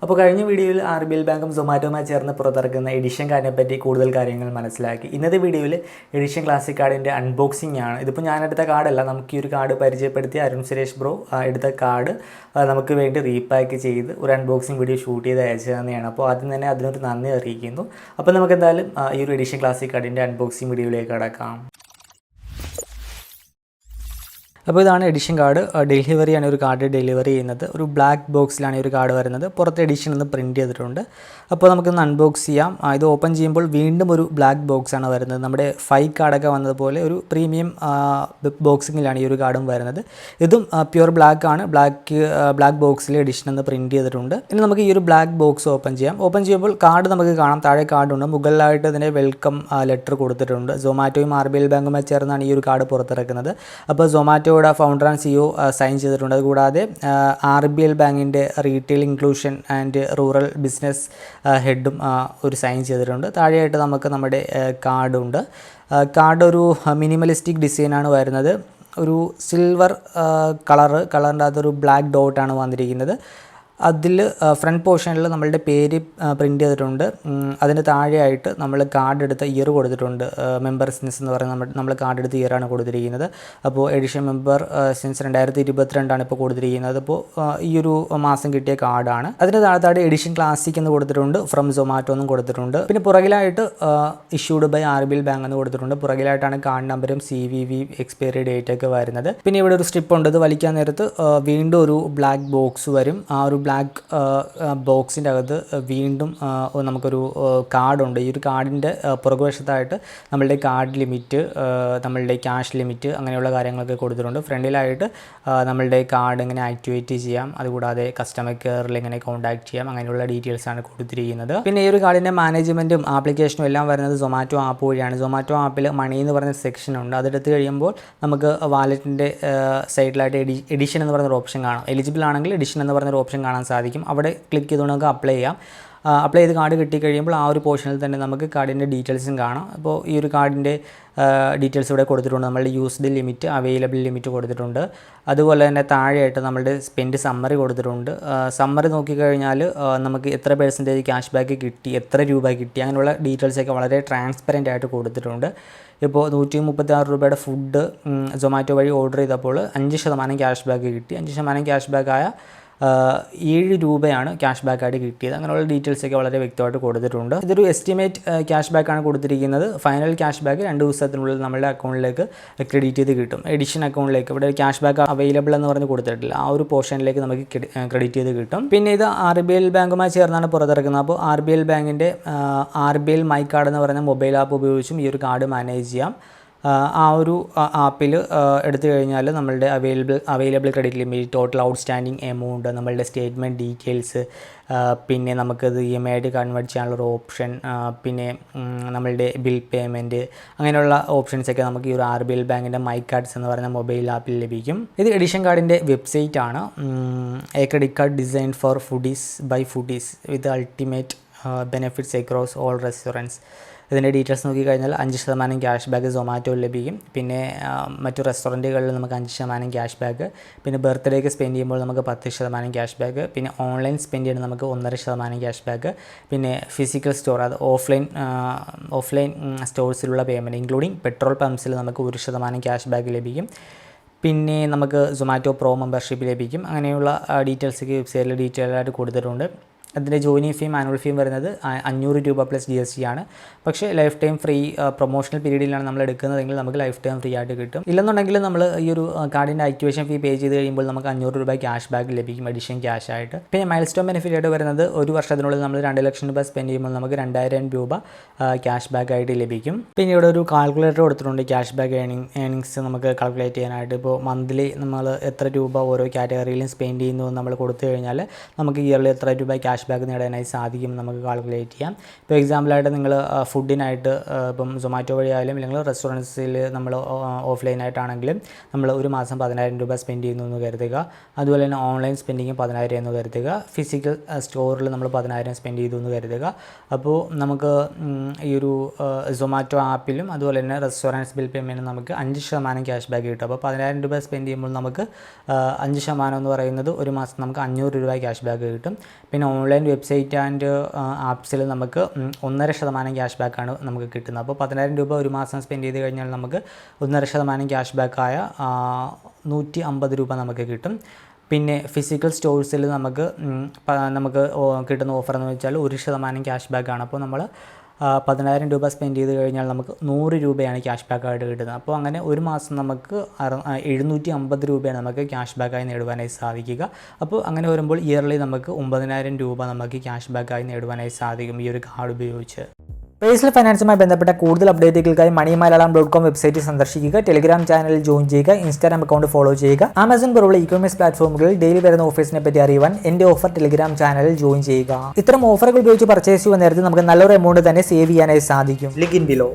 അപ്പോൾ കഴിഞ്ഞ വീഡിയോയിൽ RBL ബാങ്കും സൊമാറ്റോയുമായി ചേർന്ന് പുറത്തിറക്കുന്ന എഡിഷൻ കാർഡിനെ പറ്റി കൂടുതൽ കാര്യങ്ങൾ മനസ്സിലാക്കി. ഇന്നത്തെ വീഡിയോയിൽ എഡിഷൻ ക്ലാസിക് കാർഡിൻ്റെ അൺബോക്സിംഗ് ആണ്. ഇതിപ്പോൾ ഞാനെടുത്ത കാർഡല്ല, നമുക്ക് ഈ ഒരു കാർഡ് പരിചയപ്പെടുത്തിയ അരുൺ സുരേഷ് ബ്രോ എടുത്ത കാർഡ് നമുക്ക് വേണ്ടി റീപാക്ക് ചെയ്ത് ഒരു അൺബോക്സിംഗ് വീഡിയോ ഷൂട്ട് ചെയ്ത് അയച്ചു തന്നെയാണ്. അപ്പോൾ ആദ്യം തന്നെ അതിനൊരു നന്ദി അറിയിക്കുന്നു. അപ്പോൾ നമുക്ക് എന്തായാലും ഈ ഒരു എഡിഷൻ ക്ലാസിക് കാർഡിൻ്റെ അൺബോക്സിംഗ് വീഡിയോയിലേക്ക് കടക്കാം. അപ്പോൾ ഇതാണ് എഡിഷൻ കാർഡ്. ഡെലിവറിയാണ് ഒരു കാർഡ് ഡെലിവറി ചെയ്യുന്നത്. ഒരു ബ്ലാക്ക് ബോക്സിലാണ് ഈ ഒരു കാർഡ് വരുന്നത്. പുറത്ത് എഡിഷൻ ഒന്ന് പ്രിൻറ്റ് ചെയ്തിട്ടുണ്ട്. അപ്പോൾ നമുക്കൊന്ന് അൺബോക്സ് ചെയ്യാം. ഇത് ഓപ്പൺ ചെയ്യുമ്പോൾ വീണ്ടും ഒരു ബ്ലാക്ക് ബോക്സാണ് വരുന്നത്. നമ്മുടെ 5 കാർഡൊക്കെ വന്നതുപോലെ ഒരു പ്രീമിയം ബോക്സിങ്ങിലാണ് ഈ ഒരു കാർഡും വരുന്നത്. ഇതും പ്യുവർ ബ്ലാക്ക് ആണ്. ബ്ലാക്ക് ബോക്സിൽ എഡിഷൻ ഒന്ന് പ്രിൻറ്റ് ചെയ്തിട്ടുണ്ട്. ഇനി നമുക്ക് ഈ ഒരു ബ്ലാക്ക് ബോക്സ് ഓപ്പൺ ചെയ്യാം. ഓപ്പൺ ചെയ്യുമ്പോൾ കാർഡ് നമുക്ക് കാണാം. താഴെ കാർഡുണ്ട്. മുകളിലായിട്ട് ഇതിൻ്റെ വെൽക്കം ലെറ്റർ കൊടുത്തിട്ടുണ്ട്. സൊമാറ്റോയും RBL ബാങ്കുമായി ചേർന്നാണ് ഈ ഒരു കാർഡ് പുറത്തിറക്കുന്നത്. അപ്പോൾ Zomato founder and CEO sign ചെയ്തിട്ടുണ്ട്. അതുകൂടാതെ RBL ബാങ്കിൻ്റെ retail inclusion and rural business ഹെഡും ഒരു സൈൻ ചെയ്തിട്ടുണ്ട്. താഴെയായിട്ട് നമുക്ക് നമ്മുടെ കാർഡുണ്ട്. കാർഡ് ഒരു മിനിമലിസ്റ്റിക് ഡിസൈനാണ് വരുന്നത്. ഒരു സിൽവർ കളറിൻ്റെ അതൊരു ബ്ലാക്ക് ഡോട്ടാണ് വന്നിരിക്കുന്നത്. അതിൽ ഫ്രണ്ട് പോർഷനിൽ നമ്മളുടെ പേര് പ്രിൻറ്റ് ചെയ്തിട്ടുണ്ട്. അതിന് താഴെയായിട്ട് നമ്മൾ കാർഡ് എടുത്ത ഇയർ കൊടുത്തിട്ടുണ്ട്. മെമ്പർ സിൻസ് എന്ന് പറയുന്നത് നമ്മൾ കാർഡ് എടുത്ത ഇയറാണ് കൊടുത്തിരിക്കുന്നത്. അപ്പോൾ എഡിഷൻ മെമ്പർ സിൻസ് 2022 ഇപ്പോൾ കൊടുത്തിരിക്കുന്നത്. അപ്പോൾ ഈ ഒരു മാസം കിട്ടിയ കാർഡാണ്. അതിന് താഴെ എഡിഷൻ ക്ലാസിക് എന്ന് കൊടുത്തിട്ടുണ്ട്. ഫ്രം സൊമാറ്റോ എന്നും കൊടുത്തിട്ടുണ്ട്. പിന്നെ പുറകിലായിട്ട് ഇഷ്യൂഡ് ബൈ RBL ബാങ്ക് എന്ന് കൊടുത്തിട്ടുണ്ട്. പുറകിലായിട്ടാണ് കാർഡ് നമ്പറും CVV എക്സ്പയറി ഡേറ്റ് ഒക്കെ വരുന്നത്. പിന്നെ ഇവിടെ ഒരു സ്ട്രിപ്പ് ഉണ്ട്. ഇത് വലിക്കാൻ നേരത്ത് വീണ്ടും ഒരു ബ്ലാക്ക് ബോക്സ് വരും. ആ ഒരു ബ്ലാക്ക് ബോക്സിൻ്റെ അകത്ത് വീണ്ടും നമുക്കൊരു കാർഡുണ്ട്. ഈ ഒരു കാർഡിൻ്റെ പുറകുവശത്തായിട്ട് നമ്മളുടെ കാർഡ് ലിമിറ്റ്, നമ്മളുടെ ക്യാഷ് ലിമിറ്റ് അങ്ങനെയുള്ള കാര്യങ്ങളൊക്കെ കൊടുത്തിട്ടുണ്ട്. ഫ്രണ്ടിലായിട്ട് നമ്മളുടെ കാർഡ് എങ്ങനെ ആക്ടിവേറ്റ് ചെയ്യാം, അതുകൂടാതെ കസ്റ്റമർ കെയറിൽ എങ്ങനെ കോൺടാക്ട് ചെയ്യാം, അങ്ങനെയുള്ള ഡീറ്റെയിൽസാണ് കൊടുത്തിരിക്കുന്നത്. പിന്നെ ഈ ഒരു കാർഡിൻ്റെ മാനേജ്മെൻറ്റും ആപ്ലിക്കേഷനും എല്ലാം വരുന്നത് സൊമാറ്റോ ആപ്പ് വഴിയാണ്. സൊമാറ്റോ ആപ്പിൽ മണി എന്ന് പറയുന്ന സെക്ഷനുണ്ട്. അതെടുത്ത് കഴിയുമ്പോൾ നമുക്ക് വാലറ്റിൻ്റെ സൈഡിലായിട്ട് എഡിഷൻ എന്ന് പറയുന്നൊരു ഓപ്ഷൻ കാണാം. എലിജിബിൾ ആണെങ്കിൽ എഡിഷൻ എന്ന് പറയുന്നൊരു ഓപ്ഷൻ കാണാൻ സാധിക്കും. അവിടെ ക്ലിക്ക് ചെയ്തുകൊണ്ട് നമുക്ക് അപ്ലൈ ചെയ്യാം. അപ്ലൈ ചെയ്ത് കാർഡ് കിട്ടിക്കഴിയുമ്പോൾ ആ ഒരു പോർഷനിൽ തന്നെ നമുക്ക് കാർഡിൻ്റെ ഡീറ്റെയിൽസും കാണാം. അപ്പോൾ ഈ ഒരു കാർഡിൻ്റെ ഡീറ്റെയിൽസ് ഇവിടെ കൊടുത്തിട്ടുണ്ട്. നമ്മളുടെ യൂസ്ഡ് ലിമിറ്റ്, അവൈലബിൾ ലിമിറ്റ് കൊടുത്തിട്ടുണ്ട്. അതുപോലെ തന്നെ താഴെയായിട്ട് നമ്മളുടെ സ്പെൻഡ് സമ്മറി കൊടുത്തിട്ടുണ്ട്. സമ്മറി നോക്കിക്കഴിഞ്ഞാൽ നമുക്ക് എത്ര % ക്യാഷ് ബാക്ക് കിട്ടി, എത്ര രൂപ കിട്ടി, അങ്ങനെയുള്ള ഡീറ്റെയിൽസൊക്കെ വളരെ ട്രാൻസ്പെറൻ്റ് ആയിട്ട് കൊടുത്തിട്ടുണ്ട്. ഇപ്പോൾ 136 രൂപയുടെ ഫുഡ് സൊമാറ്റോ വഴി ഓർഡർ ചെയ്തപ്പോൾ 5% ക്യാഷ് ബാക്ക് കിട്ടി. 5% ക്യാഷ് ബാക്കായ 7 രൂപയാണ് ക്യാഷ് ബാക്കായിട്ട് കിട്ടിയത്. അങ്ങനെയുള്ള ഡീറ്റെയിൽസൊക്കെ വളരെ വ്യക്തമായിട്ട് കൊടുത്തിട്ടുണ്ട്. ഇതൊരു എസ്റ്റിമേറ്റ് ക്യാഷ് ബാക്കാണ് കൊടുത്തിരിക്കുന്നത്. ഫൈനൽ ക്യാഷ് ബാക്ക് 2 ദിവസത്തിനുള്ളിൽ നമ്മളുടെ അക്കൗണ്ടിലേക്ക് ക്രെഡിറ്റ് ചെയ്ത് കിട്ടും. എഡിഷൻ അക്കൗണ്ടിലേക്ക് ഇവിടെ ക്യാഷ് ബാക്ക് അവൈലബിൾ എന്ന് പറഞ്ഞ് കൊടുത്തിട്ടില്ല. ആ ഒരു പോർഷനിലേക്ക് നമുക്ക് ക്രെഡിറ്റ് ചെയ്ത് കിട്ടും. പിന്നെ ഇത് RBL ബാങ്കുമായി ചേർന്നാണ് പുറത്തിറക്കുന്നത്. അപ്പോൾ RBL ബാങ്കിൻ്റെ RBL മൈ കാർഡ് എന്ന് പറയുന്ന മൊബൈൽ ആപ്പ് ഉപയോഗിച്ചും ഈ ഒരു കാർഡ് മാനേജ് ചെയ്യാം. ആ ഒരു ആപ്പിൽ എടുത്തു കഴിഞ്ഞാൽ നമ്മളുടെ available credit limit, total outstanding amount, നമ്മളുടെ സ്റ്റേറ്റ്മെൻറ്റ് ഡീറ്റെയിൽസ്, പിന്നെ നമുക്കത് EMI ആയിട്ട് കൺവേർട്ട് ചെയ്യാനുള്ളൊരു ഓപ്ഷൻ, പിന്നെ നമ്മളുടെ ബിൽ പേയ്മെൻറ്റ്, അങ്ങനെയുള്ള ഓപ്ഷൻസൊക്കെ നമുക്ക് ഈ ഒരു RBL ബാങ്കിൻ്റെ മൈ കാർഡ്സ് എന്ന് പറയുന്ന മൊബൈൽ ആപ്പിൽ ലഭിക്കും. ഇത് എഡിഷൻ കാർഡിൻ്റെ വെബ്സൈറ്റ് ആണ്. A credit card design for foodies by foodies with ultimate benefits across all restaurants. ഇതിൻ്റെ ഡീറ്റെയിൽസ് നോക്കിക്കഴിഞ്ഞാൽ 5% ക്യാഷ് ബാക്ക് സൊമാറ്റോയിൽ ലഭിക്കും. പിന്നെ മറ്റു റെസ്റ്റോറൻറ്റുകളിൽ നമുക്ക് 5% ക്യാഷ് ബാക്ക്. പിന്നെ ബർത്ത്ഡേക്ക് സ്പെൻഡ് ചെയ്യുമ്പോൾ നമുക്ക് 10% ക്യാഷ് ബാക്ക്. പിന്നെ ഓൺലൈൻ സ്പെൻഡ് ചെയ്യുമ്പോൾ നമുക്ക് 1.5% ക്യാഷ് ബാക്ക്. പിന്നെ ഫിസിക്കൽ സ്റ്റോർ, അത് ഓഫ്ലൈൻ സ്റ്റോഴ്സിലുള്ള പേയ്മെൻറ്റ് ഇൻക്ലൂഡിങ് പെട്രോൾ പമ്പ്സിൽ നമുക്ക് 1% ക്യാഷ് ബാക്ക് ലഭിക്കും. പിന്നെ നമുക്ക് സൊമാറ്റോ പ്രോ മെമ്പർഷിപ്പ് ലഭിക്കും. അങ്ങനെയുള്ള ഡീറ്റെയിൽസൊക്കെ വെബ്സൈറ്റിൽ ഡീറ്റെയിൽ ആയിട്ട് കൊടുത്തിട്ടുണ്ട്. അതിൻ്റെ ജോയിനിങ് ഫീം, ആനുവൽ ഫീം വരുന്നത് 500 രൂപ പ്ലസ് GST ആണ്. പക്ഷേ ലൈഫ് ടൈം ഫ്രീ പ്രൊമോഷണൽ പീരീഡിലാണ് നമ്മൾ എടുക്കുന്നതെങ്കിൽ നമുക്ക് ലൈഫ് ടൈം ഫ്രീ ആയിട്ട് കിട്ടും. ഇല്ലെന്നുണ്ടെങ്കിൽ നമ്മൾ ഈ ഒരു കാർഡിൻ്റെ ആക്ടിവേഷൻ ഫീ പേ ചെയ്ത് കഴിയുമ്പോൾ നമുക്ക് 500 രൂപ ക്യാഷ് ബാക്ക് ലഭിക്കും, എഡിഷൻ ക്യാഷ് ആയിട്ട്. പിന്നെ മൈൽ സ്റ്റോൺ ബെനിഫിറ്റ് ആയിട്ട് വരുന്നത് 1 വർഷത്തിനുള്ളിൽ നമ്മൾ 2 ലക്ഷം രൂപ സ്പെൻഡ് ചെയ്യുമ്പോൾ നമുക്ക് 2000 രൂപ ക്യാഷ് ബാക്ക് ആയിട്ട് ലഭിക്കും. പിന്നെ ഇവിടെ ഒരു കാൽക്കുലേറ്റർ കൊടുത്തിട്ടുണ്ട്. ക്യാഷ് ബാക്ക് ഏണിങ്സ് നമുക്ക് കാൽക്കുലേറ്റ് ചെയ്യാനായിട്ട്. ഇപ്പോൾ മന്ത്ലി നമ്മൾ എത്ര രൂപ ഓരോ കാറ്റഗറിയിലും സ്പെൻഡ് ചെയ്യുന്നു നമ്മൾ കൊടുത്തു കഴിഞ്ഞാൽ നമുക്ക് ഇയർലി എത്ര രൂപ ക്യാഷ് ബാക്ക് നേടാനായി സാധിക്കും നമുക്ക് കാൽക്കുലേറ്റ് ചെയ്യാം. ഇപ്പോൾ എക്സാമ്പിളായിട്ട് നിങ്ങൾ ഫുഡിനായിട്ട് ഇപ്പം സൊമാറ്റോ വഴി ആയാലും അല്ലെങ്കിൽ റെസ്റ്റോറൻറ്റ്സിൽ നമ്മൾ ഓഫ്ലൈനായിട്ടാണെങ്കിലും നമ്മൾ ഒരു മാസം 10,000 രൂപ സ്പെൻഡ് ചെയ്യുന്നു എന്ന് കരുതുക. അതുപോലെ തന്നെ ഓൺലൈൻ സ്പെൻഡിങ് 10,000 എന്ന് കരുതുക. ഫിസിക്കൽ സ്റ്റോറിൽ നമ്മൾ 10,000 സ്പെൻഡ് ചെയ്തു എന്ന് കരുതുക. അപ്പോൾ നമുക്ക് ഈ ഒരു സൊമാറ്റോ ആപ്പിലും അതുപോലെ തന്നെ റെസ്റ്റോറൻറ്റ്സ് ബിൽ പേയ്മെൻറ്റ് നമുക്ക് 5% ക്യാഷ് ബാക്ക് കിട്ടും. അപ്പോൾ 10,000 രൂപ സ്പെൻഡ് ചെയ്യുമ്പോൾ നമുക്ക് 5% എന്ന് പറയുന്നത് ഒരു മാസം നമുക്ക് 500 രൂപ ക്യാഷ് ബാക്ക് കിട്ടും. പിന്നെ ഓൺലൈൻ വെബ്സൈറ്റ് ആൻഡ് ആപ്സിൽ നമുക്ക് 1.5% ക്യാഷ് ബാക്കാണ് നമുക്ക് കിട്ടുന്നത്. അപ്പോൾ 10,000 രൂപ ഒരു മാസം സ്പെൻഡ് ചെയ്ത് കഴിഞ്ഞാൽ നമുക്ക് 1.5% ക്യാഷ് ബാക്കായ 150 രൂപ നമുക്ക് കിട്ടും. പിന്നെ ഫിസിക്കൽ സ്റ്റോഴ്സിൽ നമുക്ക് കിട്ടുന്ന ഓഫർ എന്ന് വെച്ചാൽ 1% ക്യാഷ് ബാക്കാണ്. അപ്പോൾ നമ്മൾ 10,000 രൂപ സ്പെൻഡ് ചെയ്ത് കഴിഞ്ഞാൽ നമുക്ക് 100 രൂപയാണ് ക്യാഷ് ബാക്കായിട്ട് കിട്ടുന്നത്. അപ്പോൾ അങ്ങനെ ഒരു മാസം നമുക്ക് 750 രൂപയാണ് നമുക്ക് ക്യാഷ് ബാക്കായി നേടുവാനായി സാധിക്കുക. അപ്പോൾ അങ്ങനെ വരുമ്പോൾ ഇയർലി നമുക്ക് 9,000 രൂപ നമുക്ക് ക്യാഷ് ബാക്കായി നേടുവാനായി സാധിക്കും ഈ ഒരു കാർഡ് ഉപയോഗിച്ച്. പേഴ്സണൽ ഫൈനാൻസുമായി ബന്ധപ്പെട്ട കൂടുതൽ അപ്ഡേറ്റുകൾക്കായി moneymalayalam.com വെബ്സൈറ്റ് സന്ദർശിക്കുക, ടെലിഗ്രാം ചാനലിൽ ജോയിൻ ചെയ്യുക, ഇൻസ്റ്റാഗ്രാം അക്കൗണ്ട് ഫോളോ ചെയ്യുക. ആമസോൺ പോലുള്ള ഇ-കൊമേഴ്സ് പ്ലാറ്റ്ഫോമുകളിൽ ഡെയിലി വരുന്ന ഓഫേഴ്സിനെ പറ്റി അറിയുവാൻ എൻ്റെ ഓഫർ ടെലിഗ്രാം ചാനലിൽ ജോയിൻ ചെയ്യുക. ഇത്തരം ഓഫറുകൾ ഉപയോഗിച്ച് പർച്ചേസ് ചെയ്യുന്ന നേരത്തെ നമുക്ക് നല്ലൊരു എമൗണ്ട് തന്നെ സേവ് ചെയ്യാനായി സാധിക്കും. Link in below.